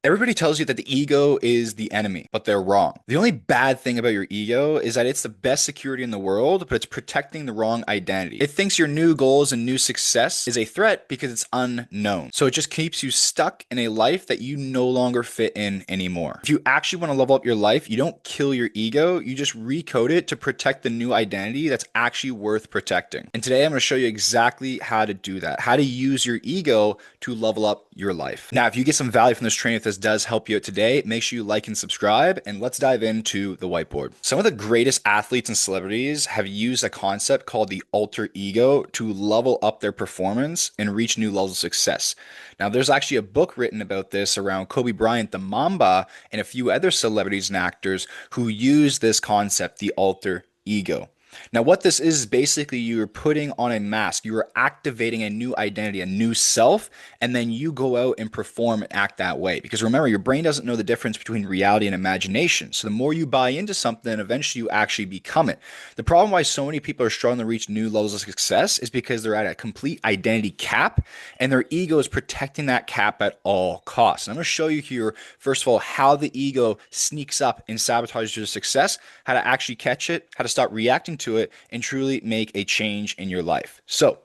Everybody tells you that the ego is the enemy, but they're wrong. The only bad thing about your ego is that it's the best security in the world, but it's protecting the wrong identity. It thinks your new goals and new success is a threat because it's unknown. So it just keeps you stuck in a life that you no longer fit in anymore. If you actually want to level up your life, you don't kill your ego, you just recode it to protect the new identity that's actually worth protecting. And today I'm going to show you exactly how to do that, how to use your ego to level up your life. Now, if you get some value from this training, if this does help you out today, make sure you like and subscribe, and let's dive into the whiteboard. Some of the greatest athletes and celebrities have used a concept called the alter ego to level up their performance and reach new levels of success. Now, there's actually a book written about this around Kobe Bryant, the Mamba, and a few other celebrities and actors who use this concept, the alter ego. Now, what this is basically you're putting on a mask, you are activating a new identity, a new self, and then you go out and perform and act that way. Because remember, your brain doesn't know the difference between reality and imagination. So the more you buy into something, eventually you actually become it. The problem why so many people are struggling to reach new levels of success is because they're at a complete identity cap and their ego is protecting that cap at all costs. And I'm going to show you here, first of all, how the ego sneaks up and sabotages your success, how to actually catch it, how to stop reacting to it, and truly make a change in your life. So,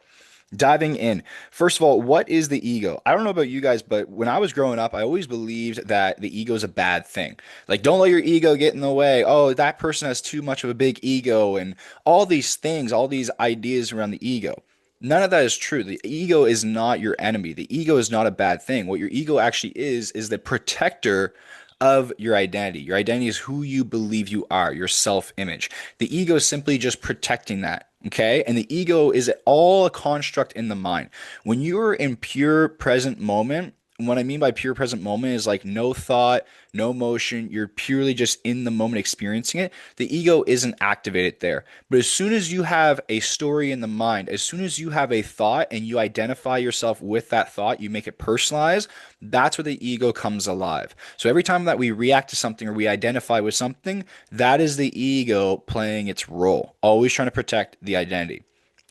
diving in, first of all, what is the ego? I don't know about you guys, but when I was growing up, I always believed that the ego is a bad thing. Like, don't let your ego get in the way. Oh, that person has too much of a big ego, and all these things, all these ideas around the ego. None of that is true. The ego is not your enemy. The ego is not a bad thing. What your ego actually is the protector of your identity. Your identity is who you believe you are, your self image. The ego is simply just protecting that. Okay. And the ego is all a construct in the mind. When you're in pure present moment, what I mean by pure present moment is like no thought, no motion. You're purely just in the moment experiencing it. The ego isn't activated there. But as soon as you have a story in the mind, as soon as you have a thought and you identify yourself with that thought, you make it personalized, that's where the ego comes alive. So every time that we react to something or we identify with something, that is the ego playing its role, always trying to protect the identity.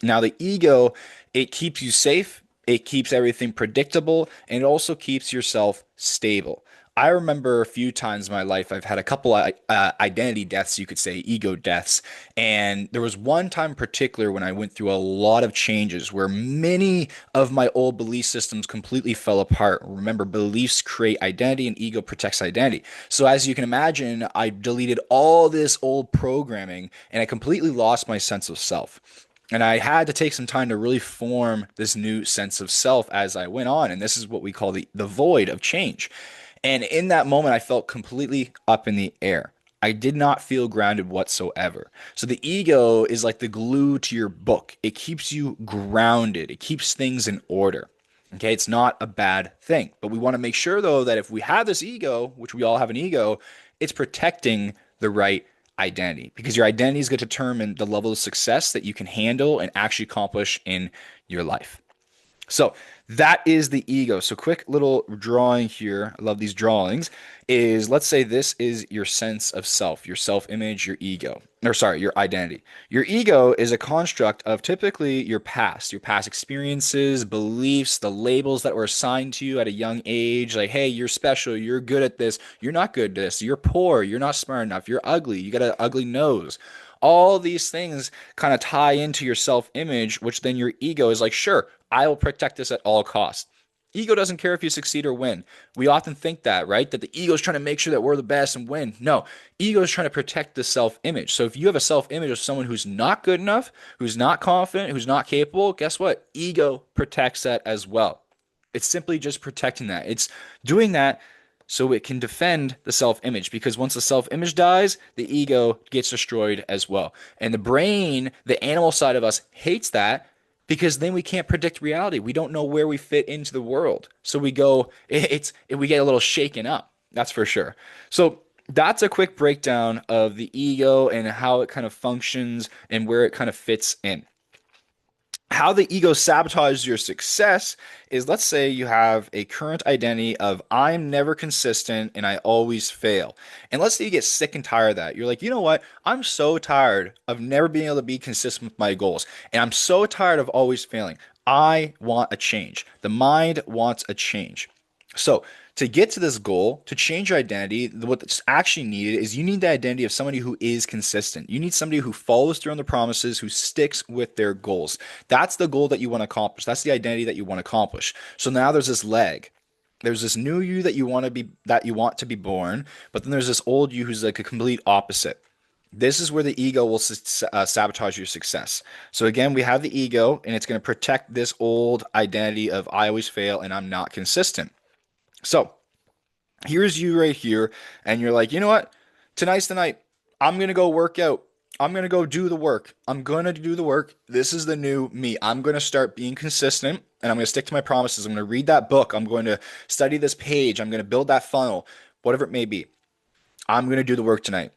Now, the ego, it keeps you safe, it keeps everything predictable, and it also keeps yourself stable. I remember a few times in my life I've had a couple identity deaths, you could say ego deaths, and there was one time in particular when I went through a lot of changes where many of my old belief systems completely fell apart. Remember, beliefs create identity and ego protects identity. So as you can imagine, I deleted all this old programming and I completely lost my sense of self. And I had to take some time to really form this new sense of self as I went on. And this is what we call the void of change. And in that moment, I felt completely up in the air. I did not feel grounded whatsoever. So the ego is like the glue to your book. It keeps you grounded. It keeps things in order. Okay, it's not a bad thing. But we want to make sure though that if we have this ego, which we all have an ego, it's protecting the right identity because your identity is going to determine the level of success that you can handle and actually accomplish in your life. So that is the ego. So quick little drawing here. I love these drawings. Is let's say this is your sense of self, your self-image, your ego, or sorry, your identity. Your ego is a construct of typically your past experiences, beliefs, the labels that were assigned to you at a young age. Like, hey, you're special, you're good at this, you're not good at this, you're poor, you're not smart enough, you're ugly, you got an ugly nose. All these things kind of tie into your self image, which then your ego is like, sure, I will protect this at all costs. Ego doesn't care if you succeed or win. We often think that, right? That the ego is trying to make sure that we're the best and win. No, ego is trying to protect the self image. So if you have a self image of someone who's not good enough, who's not confident, who's not capable, guess what? Ego protects that as well. It's simply just protecting that. It's doing that so it can defend the self image because once the self image dies, the ego gets destroyed as well. And the brain, the animal side of us, hates that because then we can't predict reality. We don't know where we fit into the world. So we go, we get a little shaken up. That's for sure. So that's a quick breakdown of the ego and how it kind of functions and where it kind of fits in. How the ego sabotages your success is, let's say you have a current identity of I'm never consistent and I always fail. And let's say you get sick and tired of that. You're like, you know what? I'm so tired of never being able to be consistent with my goals. And I'm so tired of always failing. I want a change. The mind wants a change. So To get to this goal, to change your identity, what's actually needed is you need the identity of somebody who is consistent. You need somebody who follows through on their promises, who sticks with their goals. That's the goal that you want to accomplish. That's the identity that you want to accomplish. So now there's this leg. There's this new you that you want to be born, but then there's this old you who's like a complete opposite. This is where the ego will sabotage your success. So again, we have the ego, and it's going to protect this old identity of I always fail and I'm not consistent. So here's you right here, and you're like, you know what? Tonight's the night. I'm gonna go work out. I'm gonna go do the work. I'm gonna do the work. This is the new me. I'm gonna start being consistent, and I'm gonna stick to my promises. I'm gonna read that book. I'm going to study this page. I'm gonna build that funnel, whatever it may be. I'm gonna do the work tonight.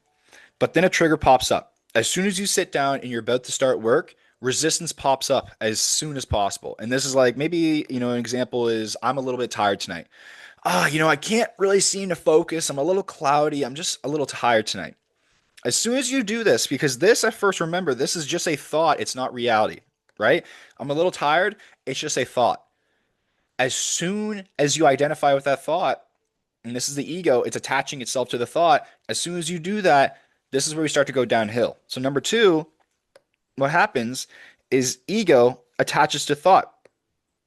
But then a trigger pops up. As soon as you sit down and you're about to start work, resistance pops up as soon as possible. And this is like maybe, an example is I'm a little bit tired tonight. I can't really seem to focus. I'm a little cloudy. I'm just a little tired tonight. As soon as you do this, because this, at first, remember, this is just a thought. It's not reality, right? I'm a little tired. It's just a thought. As soon as you identify with that thought, and this is the ego, it's attaching itself to the thought. As soon as you do that, this is where we start to go downhill. So, number two, what happens is ego attaches to thought.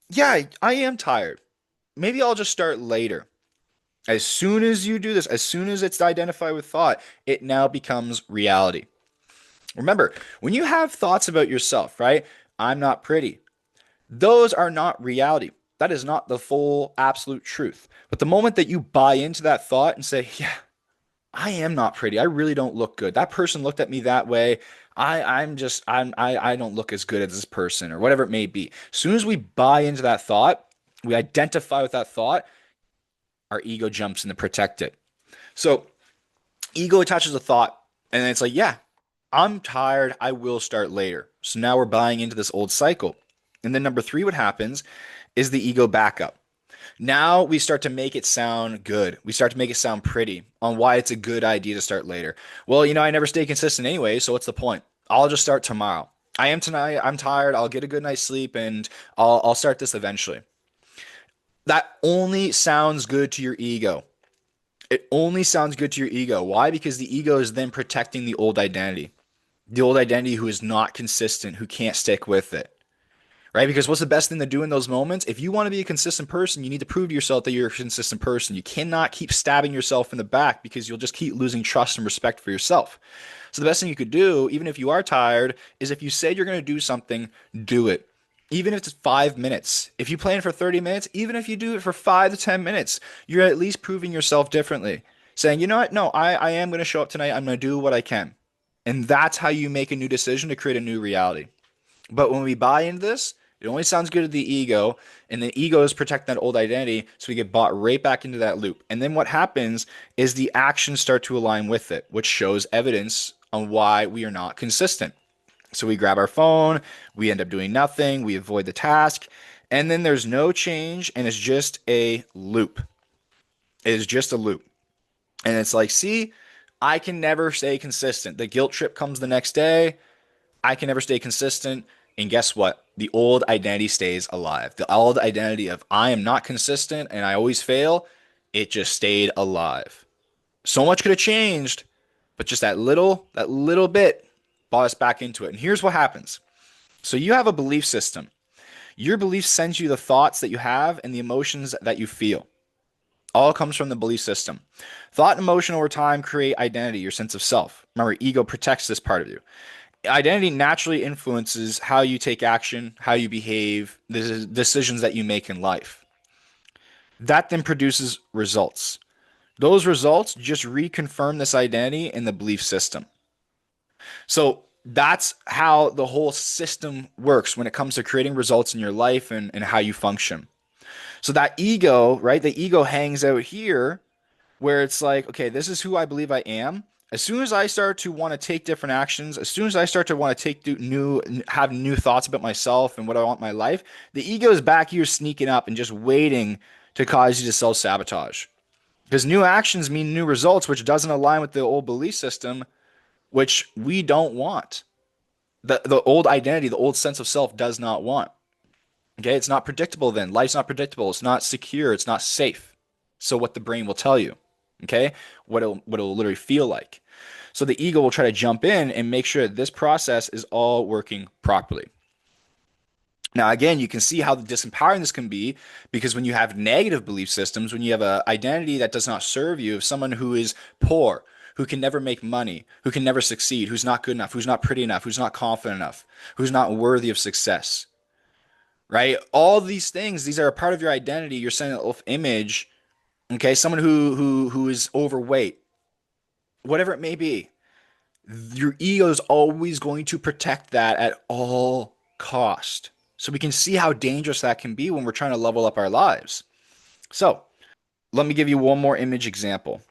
Yeah, I am tired. Maybe I'll just start later. As soon as you do this, as soon as it's identified with thought, it now becomes reality. Remember, when you have thoughts about yourself, right? I'm not pretty. Those are not reality. That is not the full absolute truth. But the moment that you buy into that thought and say, yeah, I am not pretty. I really don't look good. That person looked at me that way. I don't look as good as this person or whatever it may be. As soon as we buy into that thought, we identify with that thought, our ego jumps in to protect it. So ego attaches a thought, and then it's like, yeah, I'm tired. I will start later. So now we're buying into this old cycle. And then number three, what happens is the ego backup. Now we start to make it sound good. We start to make it sound pretty on why it's a good idea to start later. Well, I never stay consistent anyway, so what's the point? I'll just start tomorrow. I am tonight. I'm tired. I'll get a good night's sleep, and I'll start this eventually. That only sounds good to your ego. It only sounds good to your ego. Why? Because the ego is then protecting the old identity. The old identity who is not consistent, who can't stick with it. Right? Because what's the best thing to do in those moments? If you want to be a consistent person, you need to prove to yourself that you're a consistent person. You cannot keep stabbing yourself in the back because you'll just keep losing trust and respect for yourself. So the best thing you could do, even if you are tired, is if you said you're going to do something, do it. Even if it's 5 minutes. If you plan for 30 minutes, even if you do it for 5 to 10 minutes, you're at least proving yourself differently. Saying, you know what? No, I am going to show up tonight. I'm going to do what I can. And that's how you make a new decision to create a new reality. But when we buy into this, it only sounds good to the ego, and the ego is protecting that old identity, so we get bought right back into that loop. And then what happens is the actions start to align with it, which shows evidence on why we are not consistent. So we grab our phone, we end up doing nothing, we avoid the task, and then there's no change, and it's just a loop. It is just a loop. And it's like, see, I can never stay consistent. The guilt trip comes the next day. I can never stay consistent. And guess what? The old identity stays alive. The old identity of I am not consistent and I always fail, it just stayed alive. So much could have changed, but just that little bit brought us back into it. And here's what happens. So you have a belief system. Your belief sends you the thoughts that you have and the emotions that you feel. All comes from the belief system. Thought and emotion over time create identity, your sense of self. Remember, ego protects this part of you. Identity naturally influences how you take action, how you behave, the decisions that you make in life. That then produces results. Those results just reconfirm this identity in the belief system. So that's how the whole system works when it comes to creating results in your life and how you function. So that ego, right? The ego hangs out here where it's like, okay, this is who I believe I am. As soon as I start to want to take different actions, as soon as I start to want to have new thoughts about myself and what I want in my life, the ego is back here sneaking up and just waiting to cause you to self-sabotage. Because new actions mean new results, which doesn't align with the old belief system, which we don't want. The old identity, the old sense of self does not want. Okay, it's not predictable then. Life's not predictable. It's not secure. It's not safe. So what the brain will tell you, okay? What it'll literally feel like. So the ego will try to jump in and make sure that this process is all working properly. Now, again, you can see how disempowering this can be because when you have negative belief systems, when you have an identity that does not serve you, of someone who is poor, who can never make money, who can never succeed, who's not good enough, who's not pretty enough, who's not confident enough, who's not worthy of success, right? All these things, these are a part of your identity, your self-image, okay? Someone who is overweight, whatever it may be. Your ego is always going to protect that at all cost. So we can see how dangerous that can be when we're trying to level up our lives. So let me give you one more image example.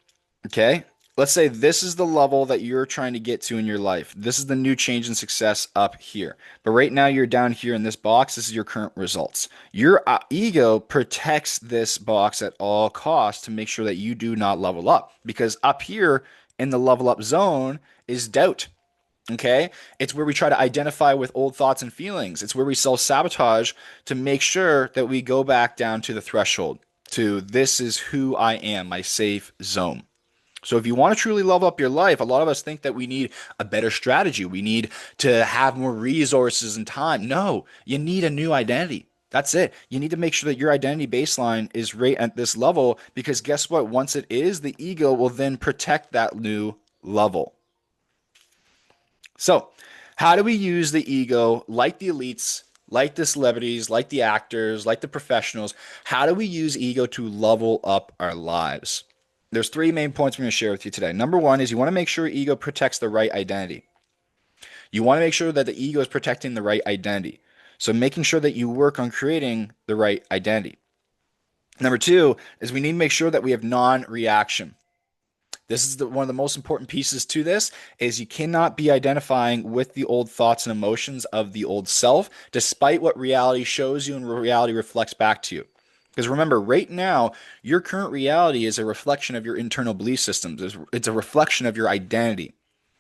Okay. Let's say this is the level that you're trying to get to in your life. This is the new change in success up here. But right now you're down here in this box. This is your current results. Your ego protects this box at all costs to make sure that you do not level up because up here in the level up zone is doubt. Okay. It's where we try to identify with old thoughts and feelings. It's where we self sabotage to make sure that we go back down to the threshold, to this is who I am, my safe zone. So if you want to truly level up your life, a lot of us think that we need a better strategy. We need to have more resources and time. No, you need a new identity. That's it. You need to make sure that your identity baseline is right at this level because guess what? Once it is, the ego will then protect that new level. So, how do we use the ego like the elites, like the celebrities, like the actors, like the professionals? How do we use ego to level up our lives? There's three main points I'm going to share with you today. Number one is you want to make sure ego protects the right identity. You want to make sure that the ego is protecting the right identity. So, making sure that you work on creating the right identity. Number two is we need to make sure that we have non-reaction. This is one of the most important pieces to this is you cannot be identifying with the old thoughts and emotions of the old self, despite what reality shows you and reality reflects back to you. Because remember, right now, your current reality is a reflection of your internal belief systems. It's a reflection of your identity.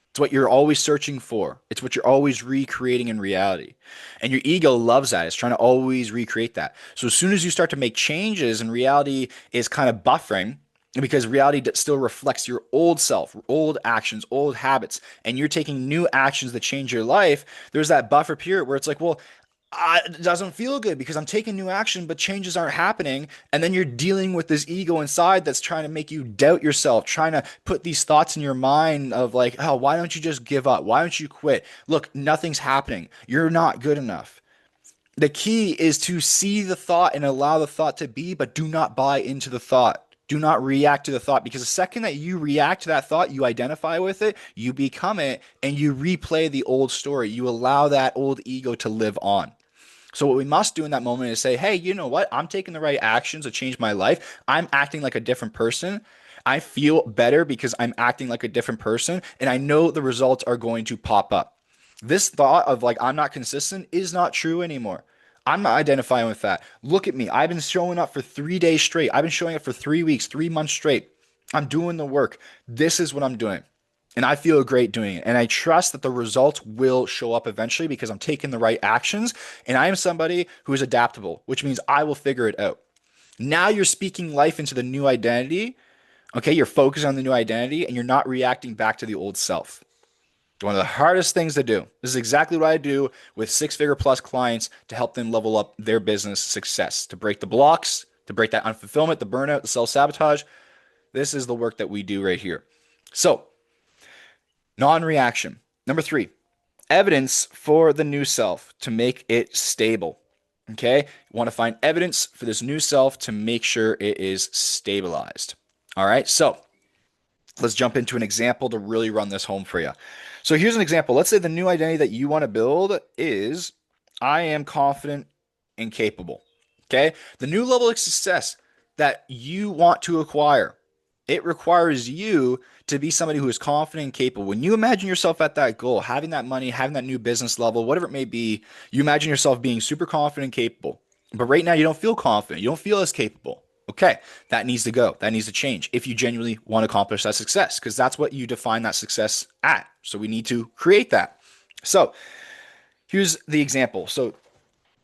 It's what you're always searching for. It's what you're always recreating in reality. And your ego loves that. It's trying to always recreate that. So as soon as you start to make changes and reality is kind of buffering, because reality still reflects your old self, old actions, old habits, and you're taking new actions that change your life, there's that buffer period where it's like, well, it doesn't feel good because I'm taking new action, but changes aren't happening. And then you're dealing with this ego inside that's trying to make you doubt yourself, trying to put these thoughts in your mind of like, oh, why don't you just give up? Why don't you quit? Look, nothing's happening. You're not good enough. The key is to see the thought and allow the thought to be, but do not buy into the thought. Do not react to the thought because the second that you react to that thought, you identify with it, you become it, and you replay the old story. You allow that old ego to live on. So what we must do in that moment is say, hey, you know what? I'm taking the right actions to change my life. I'm acting like a different person. I feel better because I'm acting like a different person, and I know the results are going to pop up. This thought of like I'm not consistent is not true anymore. I'm not identifying with that. Look at me. I've been showing up for 3 days straight. I've been showing up for 3 weeks, 3 months straight. I'm doing the work. This is what I'm doing. And I feel great doing it. And I trust that the results will show up eventually because I'm taking the right actions. And I am somebody who is adaptable, which means I will figure it out. Now you're speaking life into the new identity. Okay. You're focused on the new identity and you're not reacting back to the old self. One of the hardest things to do. This is exactly what I do with six-figure plus clients to help them level up their business success, to break the blocks, to break that unfulfillment, the burnout, the self-sabotage. This is the work that we do right here. So, non-reaction. Number three, evidence for the new self to make it stable. Okay? You want to find evidence for this new self to make sure it is stabilized. All right? So, let's jump into an example to really run this home for you. So here's an example. Let's say the new identity that you want to build is I am confident and capable. Okay. The new level of success that you want to acquire, it requires you to be somebody who is confident and capable. When you imagine yourself at that goal, having that money, having that new business level, whatever it may be, you imagine yourself being super confident and capable. But right now, you don't feel confident. You don't feel as capable. Okay, that needs to go. That needs to change if you genuinely want to accomplish that success, because that's what you define that success at. So we need to create that. So here's the example. So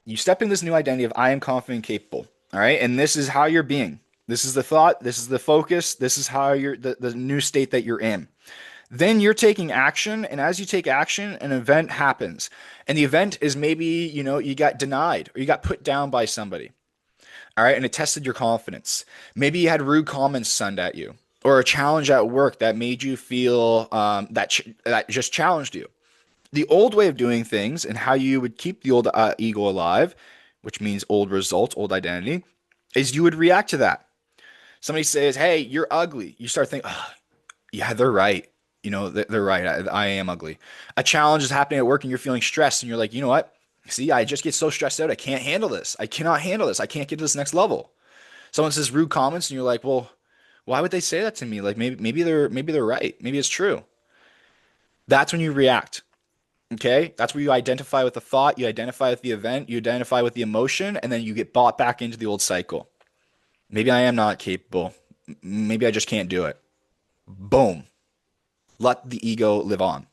you step in this new identity of I am confident and capable. All right. And this is how you're being. This is the thought. This is the focus. This is how you're the new state that you're in. Then you're taking action. And as you take action, an event happens. And the event is maybe, you got denied or you got put down by somebody. All right. And it tested your confidence. Maybe you had rude comments sent at you or a challenge at work that made you feel that just challenged you. The old way of doing things and how you would keep the old ego alive, which means old results, old identity, is you would react to that. Somebody says, "Hey, you're ugly." You start thinking, oh, "Yeah, they're right. They're right. I am ugly." A challenge is happening at work and you're feeling stressed and you're like, "You know what? See, I just get so stressed out. I can't handle this. I cannot handle this. I can't get to this next level." Someone says rude comments and you're like, "Well, why would they say that to me? Like maybe they're right. Maybe it's true." That's when you react. Okay? That's where you identify with the thought, you identify with the event, you identify with the emotion, and then you get bought back into the old cycle. Maybe I am not capable. Maybe I just can't do it. Boom. Let the ego live on.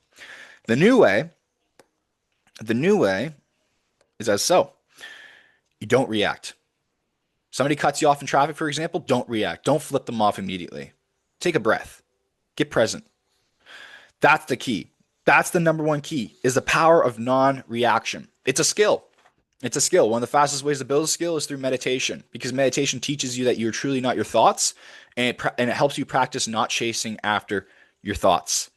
The new way, the new way is as so. You don't react. Somebody cuts you off in traffic, for example, don't react. Don't flip them off immediately. Take a breath. Get present. That's the key. That's the number one key is the power of non-reaction. It's a skill. It's a skill. One of the fastest ways to build a skill is through meditation because meditation teaches you that you're truly not your thoughts and it helps you practice not chasing after your thoughts,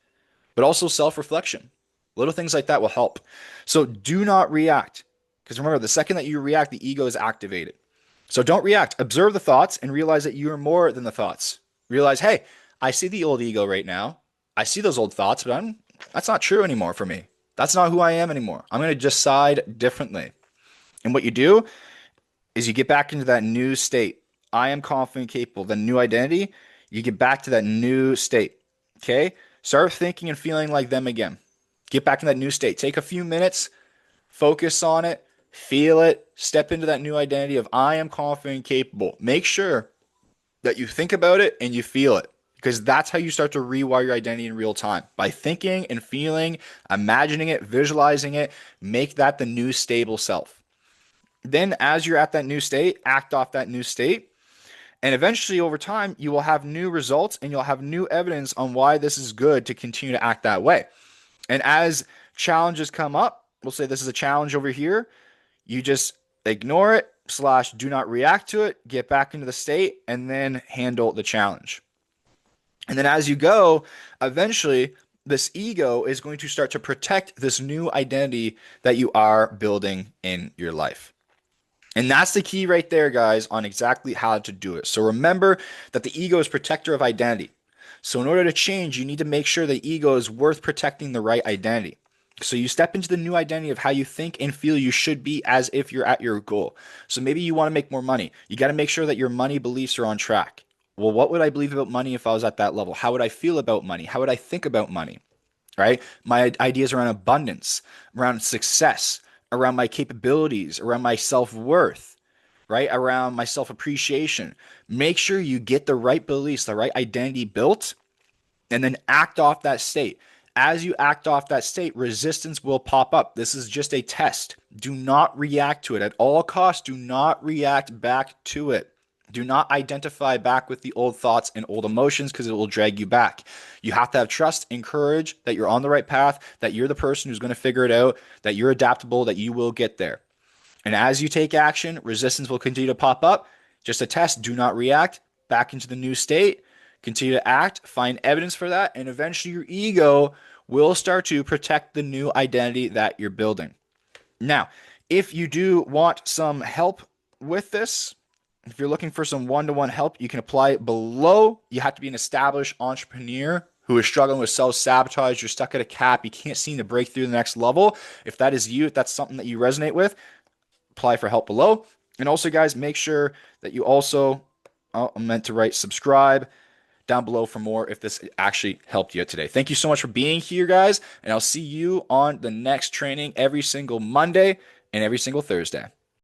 but also self-reflection. Little things like that will help. So do not react because remember, the second that you react, the ego is activated. So don't react. Observe the thoughts and realize that you are more than the thoughts. Realize, hey, I see the old ego right now. I see those old thoughts, but that's not true anymore for me. That's not who I am anymore. I'm going to decide differently. And what you do is you get back into that new state. I am confident, capable. The new identity, you get back to that new state. Okay? Start thinking and feeling like them again. Get back in that new state. Take a few minutes, focus on it, feel it, step into that new identity of I am confident, capable. Make sure that you think about it and you feel it because that's how you start to rewire your identity in real time by thinking and feeling, imagining it, visualizing it, make that the new stable self. Then, as you're at that new state, act off that new state. And eventually, over time, you will have new results and you'll have new evidence on why this is good to continue to act that way. And as challenges come up, we'll say this is a challenge over here. You just ignore it, slash, do not react to it, get back into the state, and then handle the challenge. And then as you go, eventually, this ego is going to start to protect this new identity that you are building in your life. And that's the key right there, guys, on exactly how to do it. So remember that the ego is protector of identity. So in order to change, you need to make sure the ego is worth protecting the right identity. So you step into the new identity of how you think and feel you should be as if you're at your goal. So maybe you want to make more money. You got to make sure that your money beliefs are on track. Well, what would I believe about money if I was at that level? How would I feel about money? How would I think about money? Right? My ideas around abundance, around success, around my capabilities, around my self-worth, right? Around my self-appreciation. Make sure you get the right beliefs, the right identity built, and then act off that state. As you act off that state, resistance will pop up. This is just a test. Do not react to it. At all costs, do not react back to it. Do not identify back with the old thoughts and old emotions because it will drag you back. You have to have trust and courage that you're on the right path, that you're the person who's going to figure it out, that you're adaptable, that you will get there. And as you take action, resistance will continue to pop up. Just a test. Do not react. Back into the new state. Continue to act. Find evidence for that. And eventually your ego will start to protect the new identity that you're building. Now, if you do want some help with this, if you're looking for some one-to-one help, you can apply it below. You have to be an established entrepreneur who is struggling with self-sabotage. You're stuck at a cap. You can't seem to break through the next level. If that is you, if that's something that you resonate with, apply for help below. And also, guys, make sure that you also, I'm meant to write subscribe down below for more if this actually helped you today. Thank you so much for being here, guys. And I'll see you on the next training every single Monday and every single Thursday.